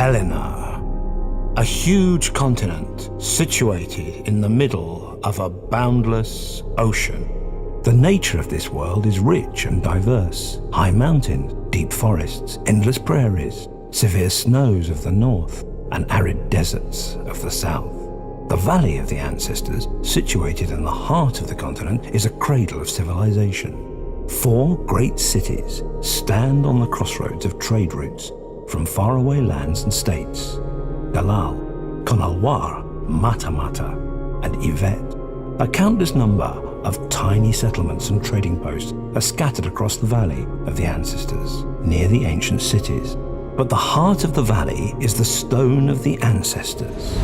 Elinor, a huge continent situated in the middle of a boundless ocean. The nature of this world is rich and diverse. High mountains, deep forests, endless prairies, severe snows of the north, and arid deserts of the south. The Valley of the Ancestors, situated in the heart of the continent, is a cradle of civilization. 4 great cities stand on the crossroads of trade routes from faraway lands and states: Galal, Konalwar, Matamata, and Yvette. A countless number of tiny settlements and trading posts are scattered across the Valley of the Ancestors, near the ancient cities. But the heart of the valley is the Stone of the Ancestors,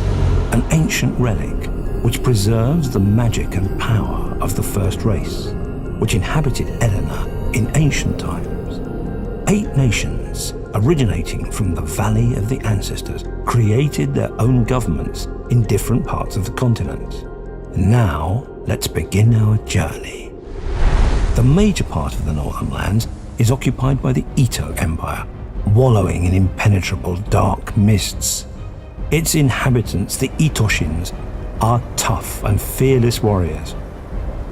an ancient relic which preserves the magic and power of the first race, which inhabited Elinor in ancient times. 8 nations, originating from the Valley of the Ancestors, created their own governments in different parts of the continent. Now, let's begin our journey. The major part of the northern lands is occupied by the Ito Empire, wallowing in impenetrable dark mists. Its inhabitants, the Itoshins, are tough and fearless warriors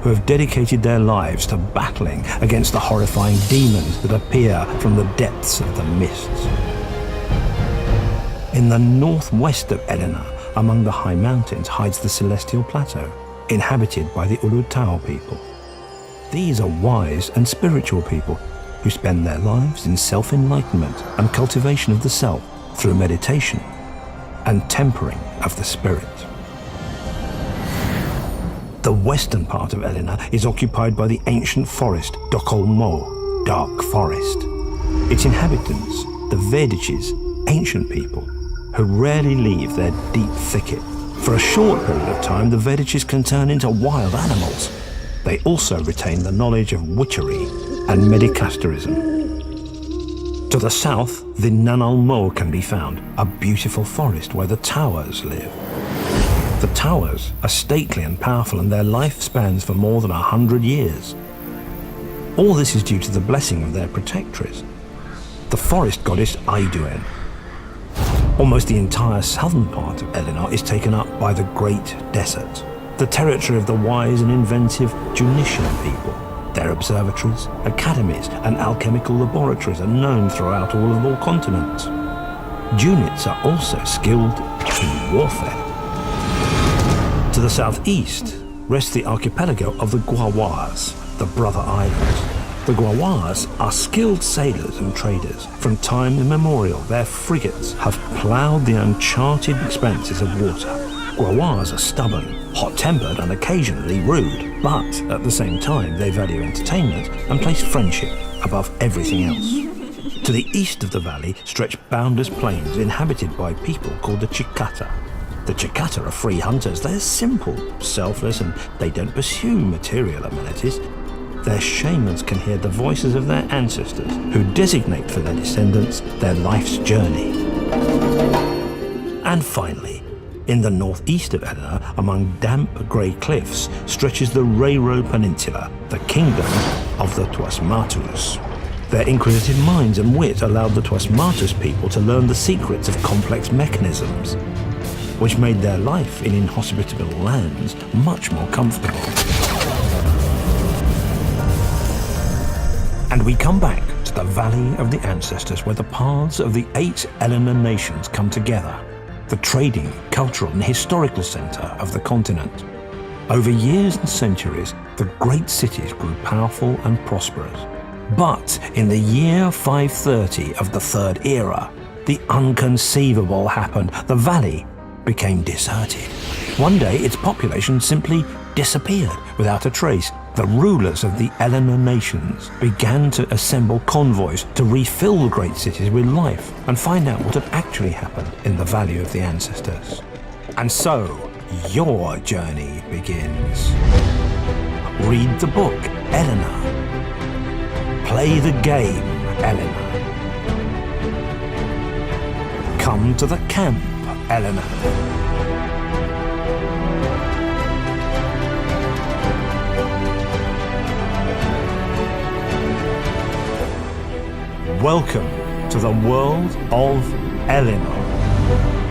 who have dedicated their lives to battling against the horrifying demons that appear from the depths of the mists. In the northwest of Elinor, among the high mountains, hides the Celestial Plateau, inhabited by the Ulutau people. These are wise and spiritual people who spend their lives in self-enlightenment and cultivation of the self through meditation and tempering of the spirit. The western part of Elinor is occupied by the ancient forest Dokolmo, Dark Forest. Its inhabitants, the Verdiches, ancient people, who rarely leave their deep thicket. For a short period of time, the Verdiches can turn into wild animals. They also retain the knowledge of witchery and medicasterism. To the south, the Nanalmo can be found, a beautiful forest where the Towers live. The Towers are stately and powerful, and their life spans for more than 100 years. All this is due to the blessing of their protectress, the forest goddess Aiduen. Almost the entire southern part of Elinor is taken up by the Great Desert, the territory of the wise and inventive Junitian people. Their observatories, academies, and alchemical laboratories are known throughout all continents. Junits are also skilled in warfare. To the southeast rests the archipelago of the Guawas, the Brother Islands. The Guawas are skilled sailors and traders. From time immemorial, their frigates have ploughed the uncharted expanses of water. Guawas are stubborn, hot-tempered, and occasionally rude, but at the same time they value entertainment and place friendship above everything else. To the east of the valley stretch boundless plains inhabited by people called the Chicata. The Chicata are free hunters. They're simple, selfless, and they don't pursue material amenities. Their shamans can hear the voices of their ancestors, who designate for their descendants their life's journey. And finally, in the northeast of Elinor, among damp grey cliffs, stretches the Reiro Peninsula, the kingdom of the Tuasmatus. Their inquisitive minds and wit allowed the Tuasmatus people to learn the secrets of complex mechanisms, which made their life in inhospitable lands much more comfortable. And we come back to the Valley of the Ancestors, where the paths of the 8 Elinor nations come together, the trading, cultural, and historical center of the continent. Over years and centuries, the great cities grew powerful and prosperous. But in the year 530 of the Third Era, the inconceivable happened. The valley became deserted. One day, its population simply disappeared without a trace. The rulers of the Elinor nations began to assemble convoys to refill the great cities with life and find out what had actually happened in the Valley of the Ancestors. And so, your journey begins. Read the book, Elinor. Play the game, Elinor. Come to the camp, Elinor. Welcome to the world of Elinor. Elinor.